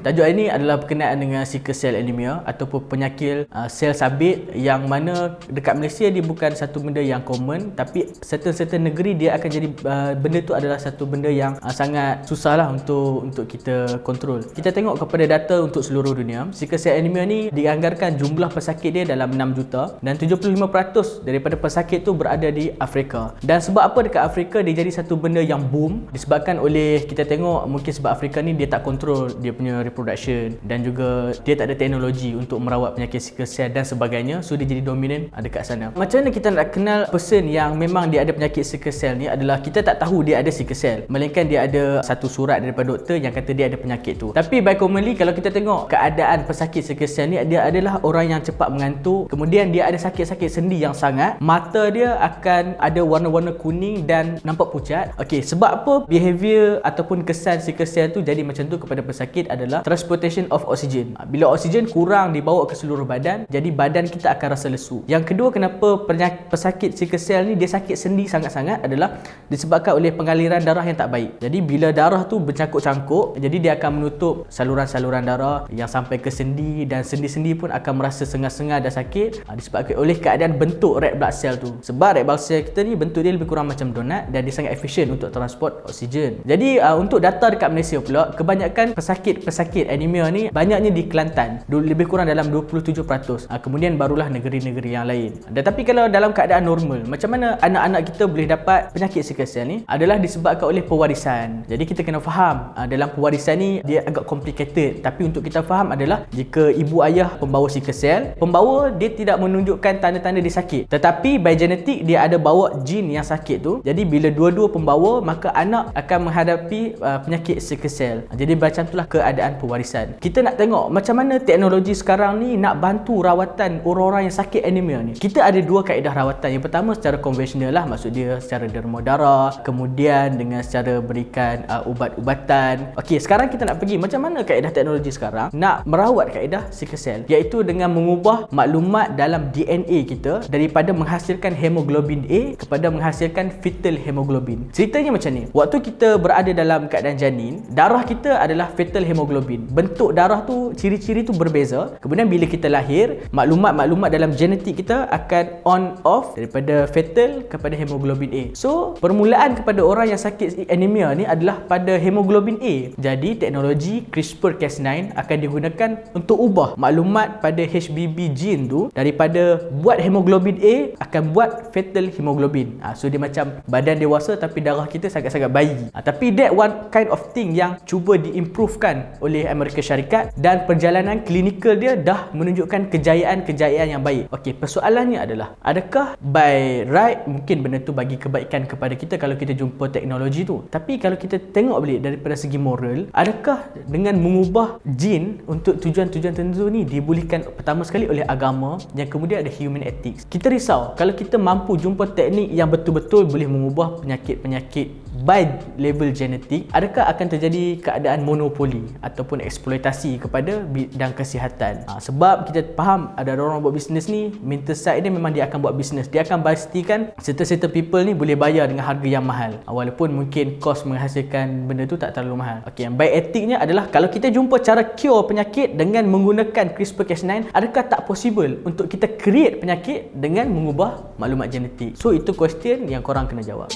Tajuk hari ini adalah berkenaan dengan sickle cell anemia ataupun penyakit sel sabit, yang mana dekat Malaysia dia bukan satu benda yang common, tapi certain negeri dia akan jadi benda tu adalah satu benda yang sangat susah lah untuk kita kontrol. Kita tengok kepada data untuk seluruh dunia, sickle cell anemia ni dianggarkan jumlah pesakit dia dalam 6 juta dan 75% daripada pesakit tu berada di Afrika. Dan sebab apa dekat Afrika dia jadi satu benda yang boom, disebabkan oleh, kita tengok mungkin sebab Afrika ni dia tak kontrol dia punya reproduction dan juga dia tak ada teknologi untuk merawat penyakit sickle cell dan sebagainya, so dia jadi dominan dekat sana. Macam mana kita nak kenal person yang memang dia ada penyakit sickle cell ni? Adalah kita tak tahu dia ada sickle cell, melainkan dia ada satu surat daripada doktor yang kata dia ada penyakit tu. Tapi by commonly kalau kita tengok keadaan pesakit sickle cell ni, dia adalah orang yang cepat mengantuk, kemudian dia ada sakit-sakit sendi yang sangat, mata dia akan ada warna-warna kuning dan nampak pucat. Okey, sebab apa behavior ataupun kesan sickle cell tu jadi macam tu kepada pesakit adalah transportation of oxygen. Bila oksigen kurang dibawa ke seluruh badan, jadi badan kita akan rasa lesu. Yang kedua, kenapa pesakit sickle cell ni dia sakit sendi sangat-sangat adalah disebabkan oleh pengaliran darah yang tak baik. Jadi bila darah tu bercangkuk-cangkuk, jadi dia akan menutup saluran-saluran darah yang sampai ke sendi, dan sendi-sendi pun akan merasa sengal-sengal dan sakit disebabkan oleh keadaan bentuk red blood cell tu. Sebab red blood cell kita ni bentuk dia lebih kurang macam donat dan dia sangat efisien untuk transport oksigen. Jadi untuk data dekat Malaysia pula, kebanyakan pesakit anemia ni banyaknya di Kelantan, lebih kurang dalam 27%. Kemudian barulah negeri-negeri yang lain. Tetapi kalau dalam keadaan normal, macam mana anak-anak kita boleh dapat penyakit sickle cell ni? Adalah disebabkan oleh pewarisan. Jadi kita kena faham dalam pewarisan ni dia agak complicated, tapi untuk kita faham adalah jika ibu ayah pembawa sickle cell, pembawa dia tidak menunjukkan tanda-tanda dia sakit, tetapi by genetik dia ada bawa gene yang sakit tu. Jadi bila dua-dua pembawa, maka anak akan menghadapi penyakit sickle cell. Jadi macam itulah keadaan pewarisan. Kita nak tengok macam mana teknologi sekarang ni nak bantu rawatan orang-orang yang sakit anemia ni. Kita ada dua kaedah rawatan. Yang pertama secara konvensional lah, maksud dia secara derma darah, kemudian dengan secara berikan ubat-ubatan. Okey, sekarang kita nak pergi macam mana kaedah teknologi sekarang nak merawat kaedah sickle cell, iaitu dengan mengubah maklumat dalam DNA kita daripada menghasilkan hemoglobin A kepada menghasilkan fetal hemoglobin. Ceritanya macam ni, waktu kita berada dalam keadaan janin, darah kita adalah fetal hemoglobin. Bentuk darah tu, ciri-ciri tu berbeza. Kemudian bila kita lahir, maklumat-maklumat dalam genetik kita akan on off daripada fetal kepada hemoglobin A. So, permulaan kepada orang yang sakit anemia ni adalah pada hemoglobin A. Jadi, teknologi CRISPR-Cas9 akan digunakan untuk ubah maklumat pada HBB gene tu daripada buat hemoglobin A akan buat fetal hemoglobin. So, dia macam badan dewasa tapi darah kita sangat-sangat bayi. Tapi that one kind of thing yang cuba diimprovekan oleh Amerika Syarikat, dan perjalanan klinikal dia dah menunjukkan kejayaan-kejayaan yang baik. Okey, persoalannya adalah, adakah by right mungkin benda tu bagi kebaikan kepada kita kalau kita jumpa teknologi tu? Tapi kalau kita tengok balik daripada segi moral, adakah dengan mengubah jin untuk tujuan-tujuan tertentu ni dibolehkan pertama sekali oleh agama, yang kemudian ada human ethics? Kita risau kalau kita mampu jumpa teknik yang betul-betul boleh mengubah penyakit-penyakit by level genetik, adakah akan terjadi keadaan monopoli ataupun eksploitasi kepada bidang kesihatan? Sebab kita faham ada orang buat bisnes ni, mental side dia memang dia akan buat bisnes, dia akan pastikan certain people ni boleh bayar dengan harga yang mahal, walaupun mungkin kos menghasilkan benda tu tak terlalu mahal. Okey, yang by etiknya adalah kalau kita jumpa cara cure penyakit dengan menggunakan CRISPR-Cas9, adakah tak possible untuk kita create penyakit dengan mengubah maklumat genetik? So itu question yang korang kena jawab.